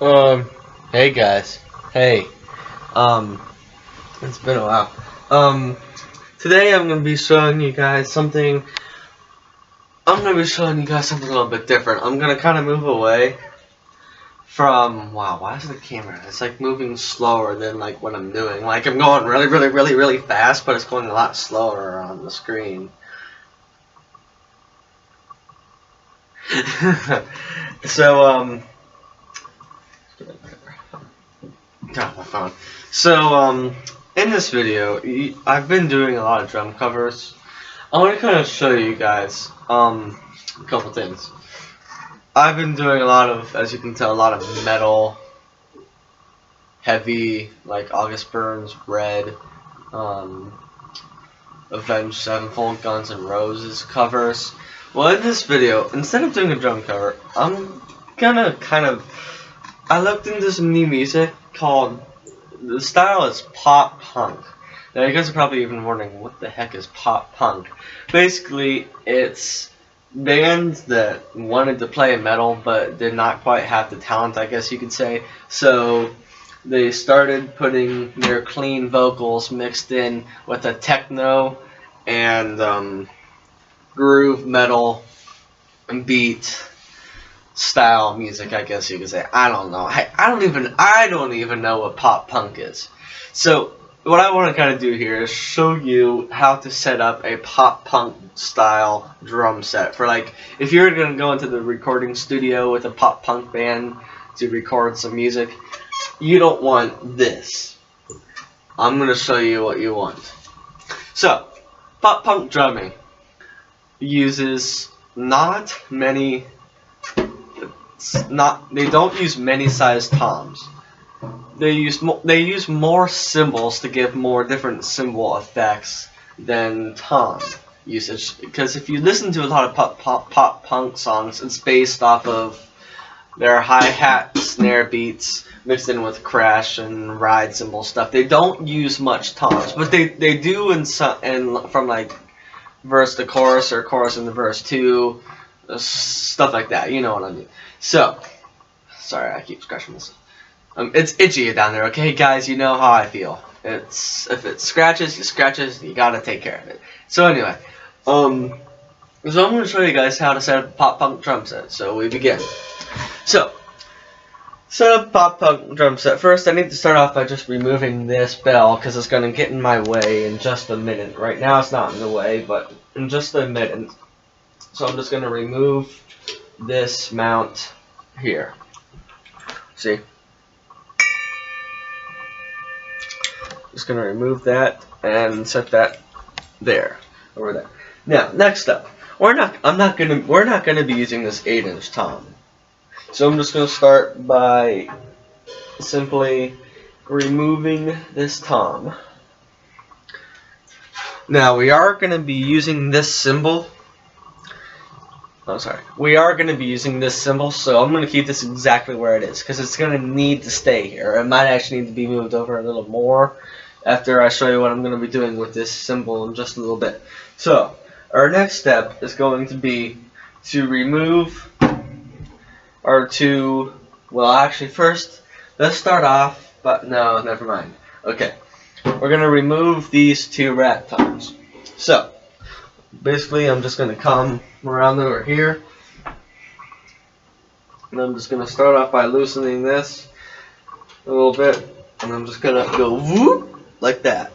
Um, hey guys. Hey. Um, it's been a while. Today I'm gonna be showing you guys something. I'm gonna be showing you guys something a little bit different. I'm gonna kind of move away from. Wow, why is the camera? It's like moving slower than like what I'm doing. Like I'm going really fast, but it's going a lot slower on the screen. so God, my phone. So in this video, I've been doing a lot of drum covers. I want to kind of show you guys a couple things. I've been doing a lot of, as you can tell, a lot of metal, heavy, like August Burns, Red, Avenged Sevenfold, Guns N' Roses covers. Well, in this video, instead of doing a drum cover, I'm gonna I looked into some new music called, the style is pop punk. Now you guys are probably even wondering, what the heck is pop punk? Basically, it's bands that wanted to play metal but did not quite have the talent, I guess you could say. So they started putting their clean vocals mixed in with a techno and groove metal and beat style music, I guess you could say. I don't know. I don't even know what pop punk is. So what I want to kind of do here is show you how to set up a pop punk style drum set for, like, if you're going to go into the recording studio with a pop punk band to record some music, you don't want this. I'm going to show you what you want. So, pop punk drumming uses they don't use many sized toms. They use more cymbals to give more different cymbal effects than tom usage. Because if you listen to a lot of pop punk songs, it's based off of their hi-hat snare beats mixed in with crash and ride cymbal stuff. They don't use much toms, but they do in some, and from like verse to chorus or chorus in the verse 2, stuff like that. You know what I mean. So, sorry, I keep scratching myself. It's itchy down there, okay, guys? You know how I feel. If it scratches, you gotta take care of it. So anyway, so I'm gonna show you guys how to set up a pop punk drum set. So we begin. So, set up pop punk drum set. First, I need to start off by just removing this bell because it's gonna get in my way in just a minute. Right now, it's not in the way, but in just a minute. So I'm just gonna remove this mount here. See? Just gonna remove that and set that there, over there. Now, next up, we're not gonna be using this 8-inch tom. So I'm just gonna start by simply removing this tom. Now we are gonna be using this cymbal. We are going to be using this cymbal, so I'm going to keep this exactly where it is, because it's going to need to stay here. It might actually need to be moved over a little more after I show you what I'm going to be doing with this cymbal in just a little bit. So, our next step is going to be to remove, well, actually first, let's start off, but no, never mind. Okay, we're going to remove these 2 rat toms. So, basically, I'm just going to come around over here, and I'm just going to start off by loosening this a little bit, and I'm just going to go whoop, like that.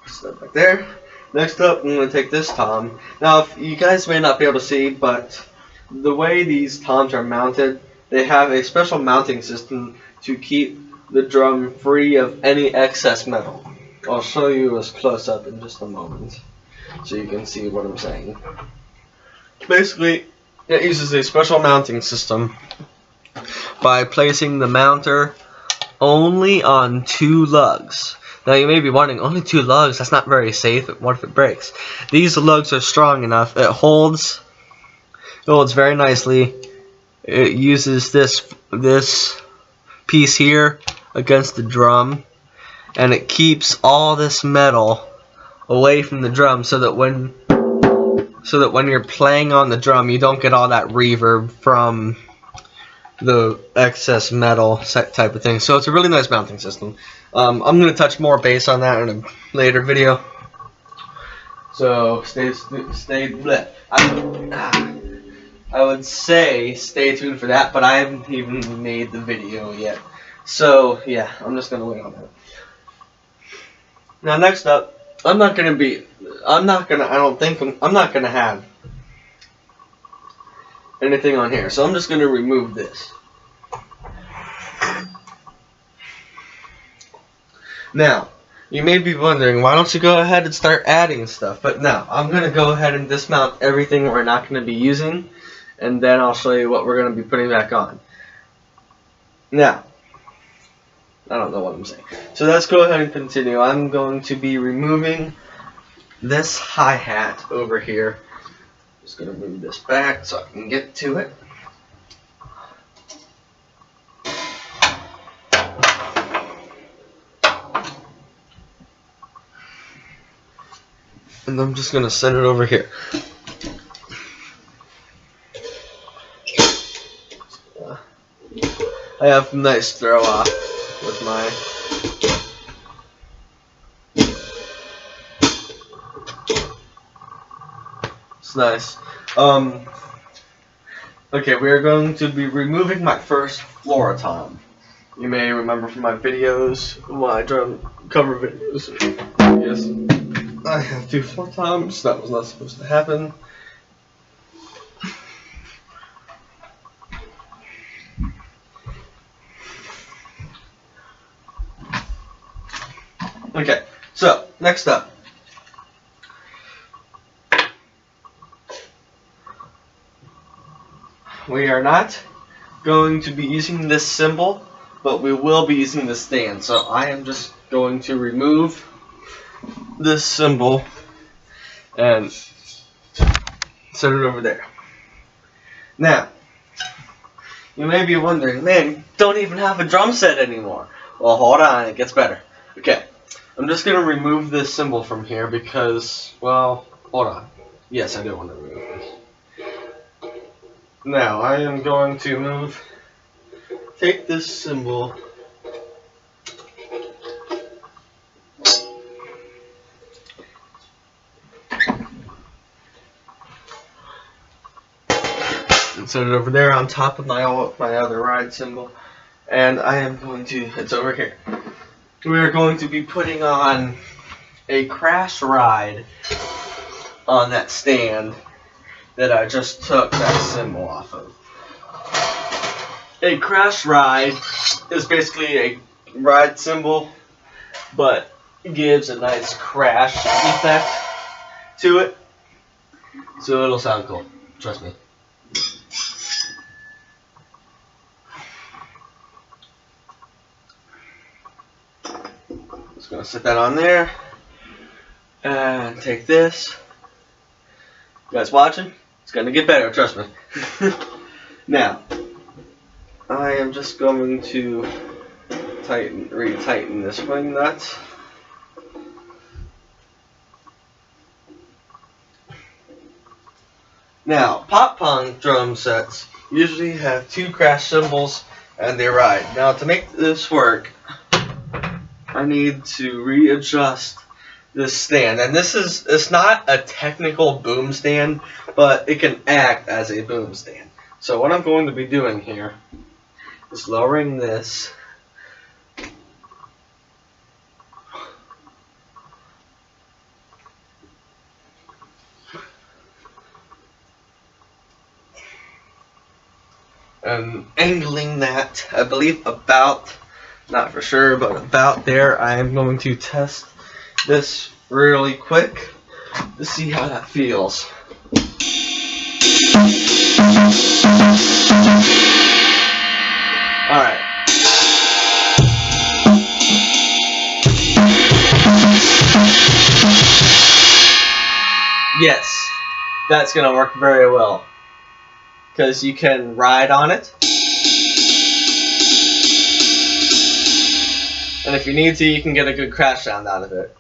Step back there. Next up, I'm going to take this tom. Now, if you guys may not be able to see, but the way these toms are mounted, they have a special mounting system to keep the drum free of any excess metal. I'll show you as close up in just a moment so you can see what I'm saying. Basically, it uses a special mounting system by placing the mounter only on 2 lugs. Now you may be wondering, only 2 lugs? That's not very safe. What if it breaks? These lugs are strong enough. It holds very nicely. It uses this piece here against the drum, and it keeps all this metal away from the drum so that when so that when you're playing on the drum, you don't get all that reverb from the excess metal type of thing. So it's a really nice mounting system. I'm going to touch more bass on that in a later video. So bleh. I would say stay tuned for that, but I haven't even made the video yet. So yeah, I'm just going to wait on that. Now next up, I'm not going to have anything on here. So I'm just going to remove this. Now, you may be wondering, why don't you go ahead and start adding stuff? But no, I'm going to go ahead and dismount everything we're not going to be using, and then I'll show you what we're going to be putting back on. Now, I don't know what I'm saying. So let's go ahead and continue. I'm going to be removing this hi-hat over here. Just going to move this back so I can get to it. And I'm just going to set it over here. I have a nice throw off with my it's nice. Okay, we are going to be removing my first floor tom. You may remember from my videos, my drum cover videos. Yes, I have 2 floor toms. That was not supposed to happen. Okay, so next up, we are not going to be using this cymbal, but we will be using the stand. So I am just going to remove this cymbal and set it over there. Now, you may be wondering, man, you don't even have a drum set anymore. Well, hold on, it gets better. Okay, I'm just going to remove this cymbal from here because, well, hold on. Yes, I do want to remove this. Now, I am going to take this cymbal, and set it over there on top of my other ride cymbal, and I am going to, it's over here. We are going to be putting on a crash ride on that stand that I just took that cymbal off of. A crash ride is basically a ride cymbal, but gives a nice crash effect to it, so it'll sound cool, trust me. Just gonna set that on there and take this. You guys watching? It's gonna get better, trust me. Now, I am just going to retighten this wing nut. Now, pop-punk drum sets usually have 2 crash cymbals and they ride. Now, to make this work, I need to readjust this stand. And it's not a technical boom stand, but it can act as a boom stand. So what I'm going to be doing here is lowering this and angling that, I believe about, not for sure, but about there. I am going to test this really quick to see how that feels. Alright. Yes, that's going to work very well, because you can ride on it, and if you need to, you can get a good crash sound out of it.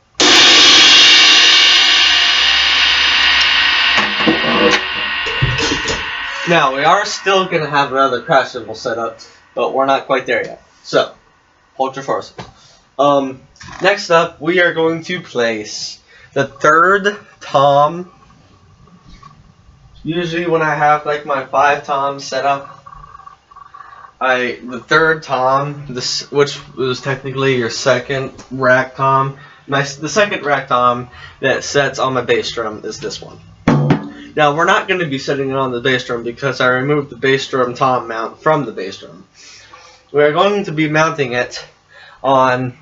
Now, we are still going to have another crash cymbal set up, but we're not quite there yet. So, hold your forces. Next up, we are going to place the third tom. Usually when I have like my 5 toms set up, the third tom, which was technically your second rack tom, the second rack tom that sets on my bass drum is this one. Now, we're not going to be setting it on the bass drum because I removed the bass drum tom mount from the bass drum. We're going to be mounting it on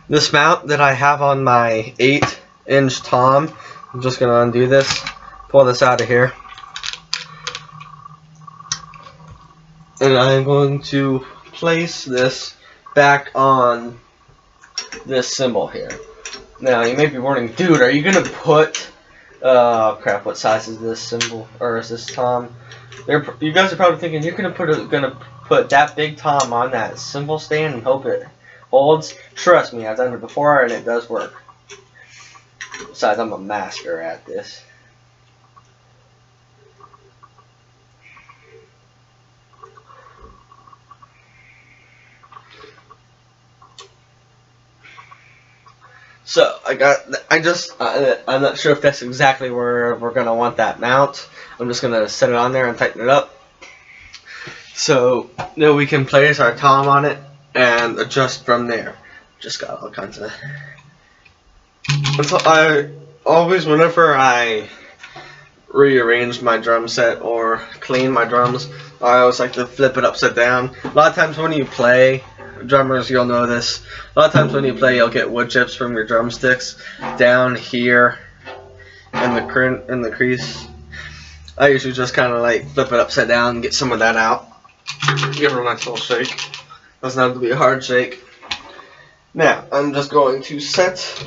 this mount that I have on my 8-inch tom. I'm just going to undo this, pull this out of here, and I'm going to place this back on this cymbal here. Now, you may be wondering, dude, are you going to put... Oh crap! What size is this cymbal, or is this tom? You guys are probably thinking you're gonna put that big tom on that cymbal stand and hope it holds. Trust me, I've done it before and it does work. Besides, I'm a master at this. So I'm not sure if that's exactly where we're gonna want that mount. I'm just gonna set it on there and tighten it up, so that we can place our tom on it and adjust from there. Just got all kinds of. So I always, whenever I rearrange my drum set or clean my drums, I always like to flip it upside down. A lot of times when you play, drummers, you'll know this. A lot of times when you play, you'll get wood chips from your drumsticks down here in the crease. I usually just kind of like flip it upside down and get some of that out. Give it a nice little shake. Doesn't have to be a hard shake. Now, I'm just going to set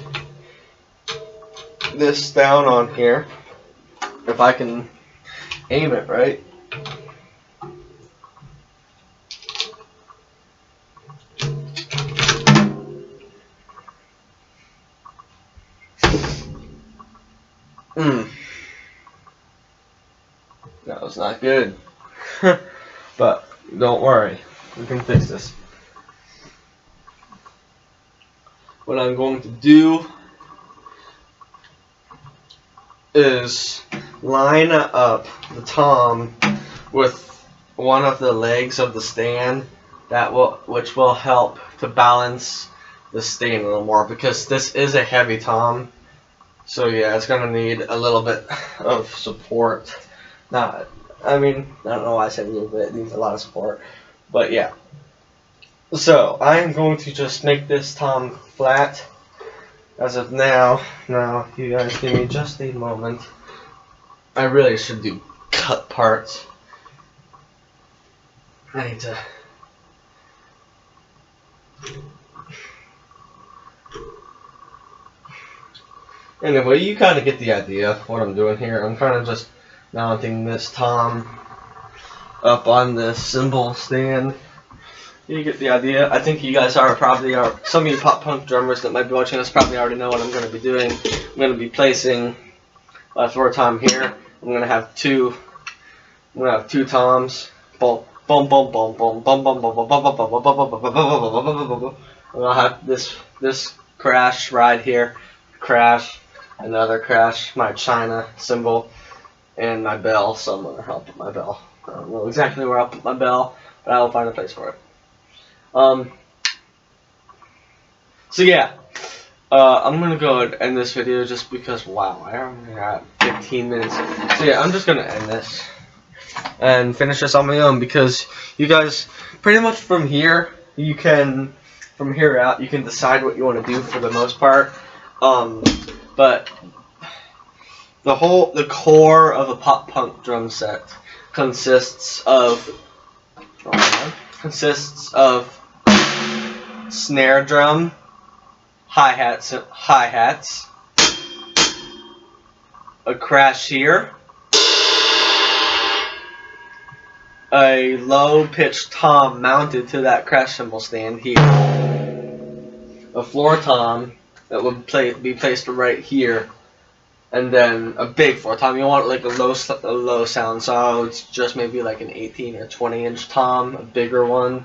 this down on here. If I can aim it right. That was not good. But don't worry, we can fix this. What I'm going to do is line up the tom with one of the legs of the stand, which will help to balance the stand a little more, because this is a heavy tom. So yeah, it's gonna need a little bit of support. I don't know why I said a little bit. It needs a lot of support, but yeah. So I am going to just make this tom flat as of now. Now, you guys give me just a moment. I really should do cut parts. I need to. Anyway, you kind of get the idea of what I'm doing here. I'm kind of just mounting this tom up on this cymbal stand. You get the idea. I think you guys some of you pop punk drummers that might be watching this probably already know what I'm going to be doing. I'm going to be placing a floor tom here. I'm going to have two toms. Boom, boom, boom, boom, boom, boom, boom, boom, boom, boom, boom, boom, boom. I'm going to have this crash right here, crash, another crash, my China cymbal, and my bell. So I'm going to help with my bell. I don't know exactly where I'll put my bell, but I will find a place for it. So yeah, I'm gonna go and end this video just because, wow, I only got 15 minutes. So yeah, I'm just gonna end this and finish this on my own, because you guys, pretty much from here out, you can decide what you want to do for the most part. But the core of a pop punk drum set consists of snare drum, hi-hats, a crash here, a low-pitched tom mounted to that crash cymbal stand here, a floor tom that would be placed right here, and then a big 4-tom. You want like a low sound, so it's just maybe like an 18 or 20-inch tom, a bigger one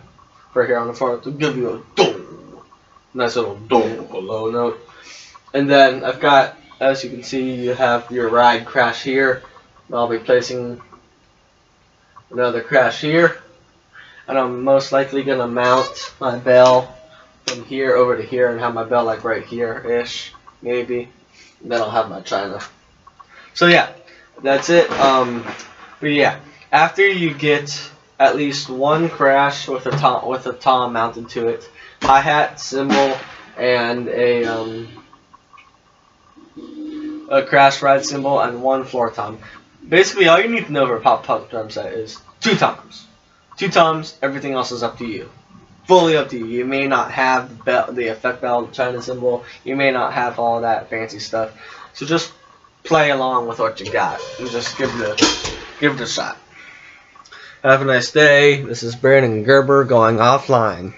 for here on the front to give you a dong, nice little dong, a low note. And then I've got, as you can see, you have your ride crash here. I'll be placing another crash here, and I'm most likely gonna mount my bell from here over to here and have my bell like right here-ish, maybe. And then I'll have my china. So yeah, that's it. But yeah, after you get at least one crash with a tom mounted to it, hi-hat, cymbal, and a crash ride cymbal, and one floor tom. Basically, all you need to know for a pop punk drum set is 2 toms. 2 toms, everything else is up to you. Fully up to you. You may not have the effect bell, the china cymbal. You may not have all that fancy stuff. So just play along with what you got and just give it a shot. Have a nice day. This is Brandon Gerber going offline.